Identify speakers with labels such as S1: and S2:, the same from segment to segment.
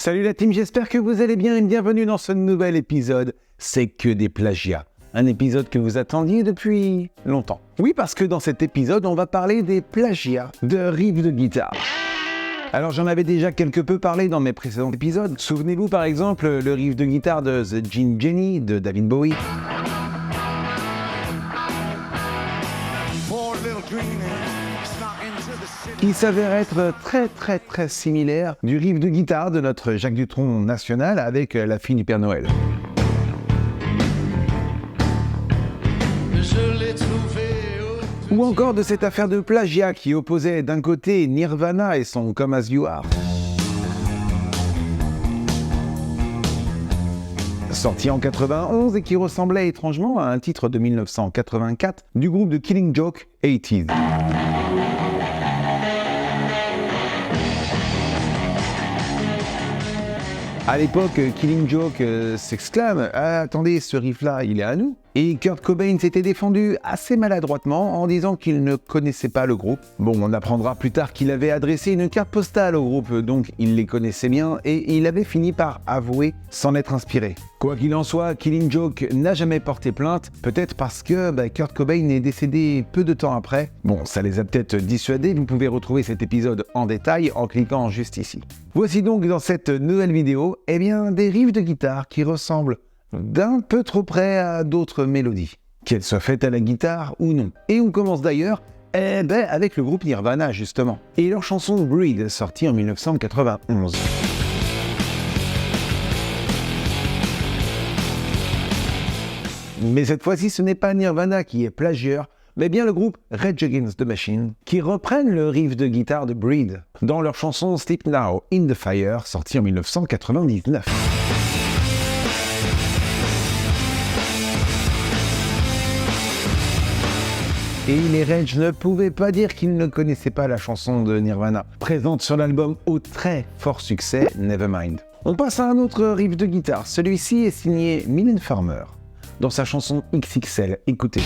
S1: Salut la team, j'espère que vous allez bien et bienvenue dans ce nouvel épisode C'est que des plagiats. Un épisode que vous attendiez depuis longtemps. Oui, parce que dans cet épisode, on va parler des plagiats de riffs de guitare. Alors j'en avais déjà quelque peu parlé dans mes précédents épisodes. Souvenez-vous par exemple le riff de guitare de The Gin Jenny de David Bowie. Qui s'avère être très similaire du riff de guitare de notre Jacques Dutronc national avec la fille du Père Noël. Ou encore de cette affaire de plagiat qui opposait d'un côté Nirvana et son Come As You Are. Sorti en 91 et qui ressemblait étrangement à un titre de 1984 du groupe de Killing Joke, 80s. À l'époque, Killing Joke s'exclame « Attendez, ce riff-là, il est à nous ?» Et Kurt Cobain s'était défendu assez maladroitement en disant qu'il ne connaissait pas le groupe. Bon, on apprendra plus tard qu'il avait adressé une carte postale au groupe, donc il les connaissait bien et il avait fini par avouer s'en être inspiré. Quoi qu'il en soit, Killing Joke n'a jamais porté plainte, peut-être parce que Kurt Cobain est décédé peu de temps après. Bon, ça les a peut-être dissuadés, vous pouvez retrouver cet épisode en détail en cliquant juste ici. Voici donc dans cette nouvelle vidéo, des riffs de guitare qui ressemblent d'un peu trop près à d'autres mélodies, qu'elles soient faites à la guitare ou non. Et on commence d'ailleurs avec le groupe Nirvana justement, et leur chanson Breathe, sortie en 1991. Mais cette fois-ci, ce n'est pas Nirvana qui est plagieur, mais bien le groupe Rage Against the Machine, qui reprennent le riff de guitare de Breathe dans leur chanson Sleep Now in the Fire, sortie en 1999. Et les Rage ne pouvaient pas dire qu'ils ne connaissaient pas la chanson de Nirvana, présente sur l'album au très fort succès Nevermind. On passe à un autre riff de guitare, celui-ci est signé Mylène Farmer, dans sa chanson XXL, écoutez.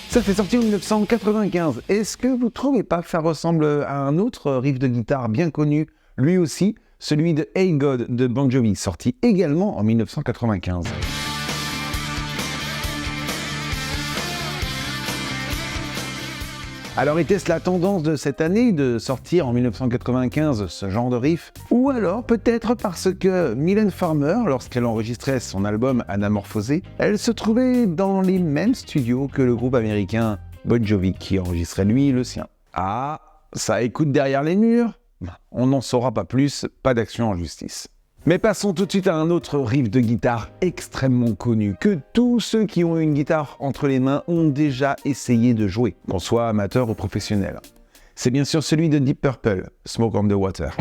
S1: Ça fait sorti en 1995. Est-ce que vous trouvez pas que ça ressemble à un autre riff de guitare bien connu, lui aussi, celui de Hey God de Bon Jovi, sorti également en 1995. Alors était-ce la tendance de cette année de sortir en 1995 ce genre de riff? Ou alors peut-être parce que Mylène Farmer, lorsqu'elle enregistrait son album Anamorphosé, elle se trouvait dans les mêmes studios que le groupe américain Bon Jovi qui enregistrait lui le sien. Ah, ça écoute derrière les murs? On n'en saura pas plus, pas d'action en justice. Mais passons tout de suite à un autre riff de guitare extrêmement connu, que tous ceux qui ont une guitare entre les mains ont déjà essayé de jouer, qu'on soit amateur ou professionnel. C'est bien sûr celui de Deep Purple, Smoke on the Water.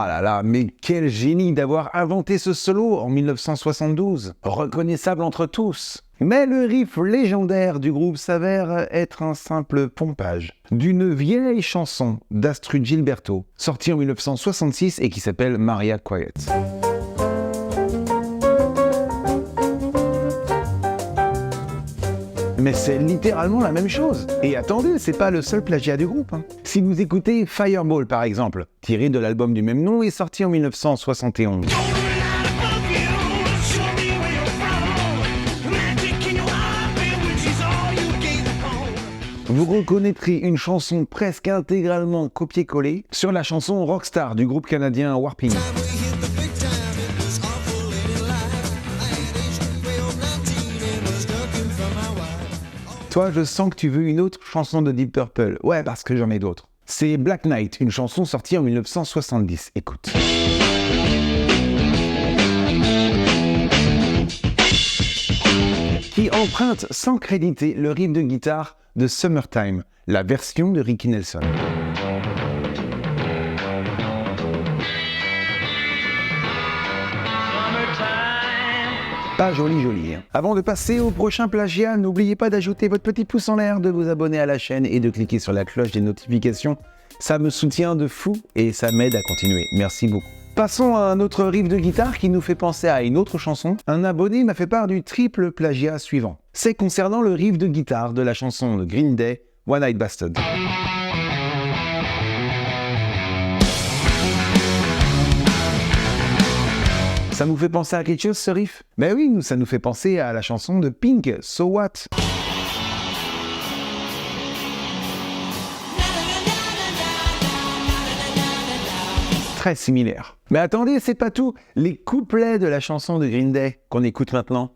S1: Ah là là, mais quel génie d'avoir inventé ce solo en 1972, reconnaissable entre tous. Mais le riff légendaire du groupe s'avère être un simple pompage d'une vieille chanson d'Astrud Gilberto, sortie en 1966 et qui s'appelle Maria Quiet. Mais c'est littéralement la même chose. Et attendez, c'est pas le seul plagiat du groupe. Si vous écoutez Fireball par exemple, tiré de l'album du même nom et sorti en 1971. Vous reconnaîtrez une chanson presque intégralement copiée-collée sur la chanson Rockstar du groupe canadien Warping. Toi, je sens que tu veux une autre chanson de Deep Purple. Ouais, parce que j'en ai d'autres. C'est Black Knight, une chanson sortie en 1970. Écoute. Qui emprunte sans créditer le riff de guitare de Summertime, la version de Ricky Nelson. Pas joli. Avant de passer au prochain plagiat, n'oubliez pas d'ajouter votre petit pouce en l'air, de vous abonner à la chaîne et de cliquer sur la cloche des notifications. Ça me soutient de fou et ça m'aide à continuer. Merci beaucoup. Passons à un autre riff de guitare qui nous fait penser à une autre chanson. Un abonné m'a fait part du triple plagiat suivant. C'est concernant le riff de guitare de la chanson de Green Day, One Eyed Bastard. Ça nous fait penser à quelque chose, ce riff? Ben oui, ça nous fait penser à la chanson de Pink, So What? Très similaire. Mais attendez, c'est pas tout. Les couplets de la chanson de Green Day qu'on écoute maintenant.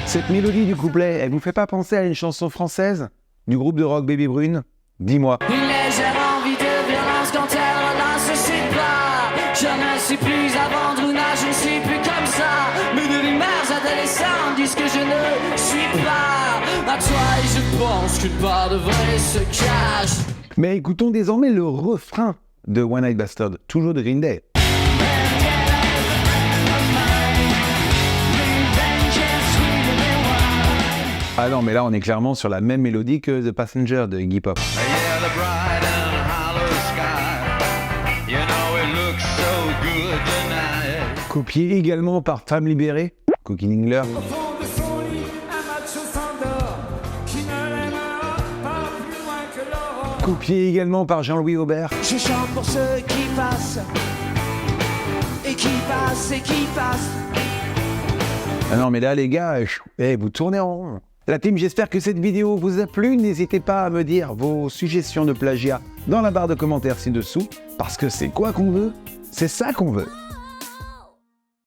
S1: Cette mélodie du couplet, elle vous fait pas penser à une chanson française du groupe de rock Baby Brune? Dis-moi.
S2: Une légère envie de violence quand elle ne suscite pas. Je ne suis plus à vendre ou je ne suis plus comme ça. Mes deux rumeurs adolescentes disent que je ne suis pas à toi et je pense qu'une part de vrai se cache.
S1: Mais écoutons désormais le refrain de One Eyed Bastard, toujours de Green Day. Ah non, mais là on est clairement sur la même mélodie que The Passenger de Iggy Pop. Copié également par Femme Libérée, Cookie Dingler. Copié également par Jean-Louis Aubert.
S2: Je chante pour ceux qui passent et qui passent et qui passent.
S1: Ah non mais là les gars, vous tournez en rond. La team, j'espère que cette vidéo vous a plu. N'hésitez pas à me dire vos suggestions de plagiat dans la barre de commentaires ci-dessous, parce que c'est quoi qu'on veut? C'est ça qu'on veut.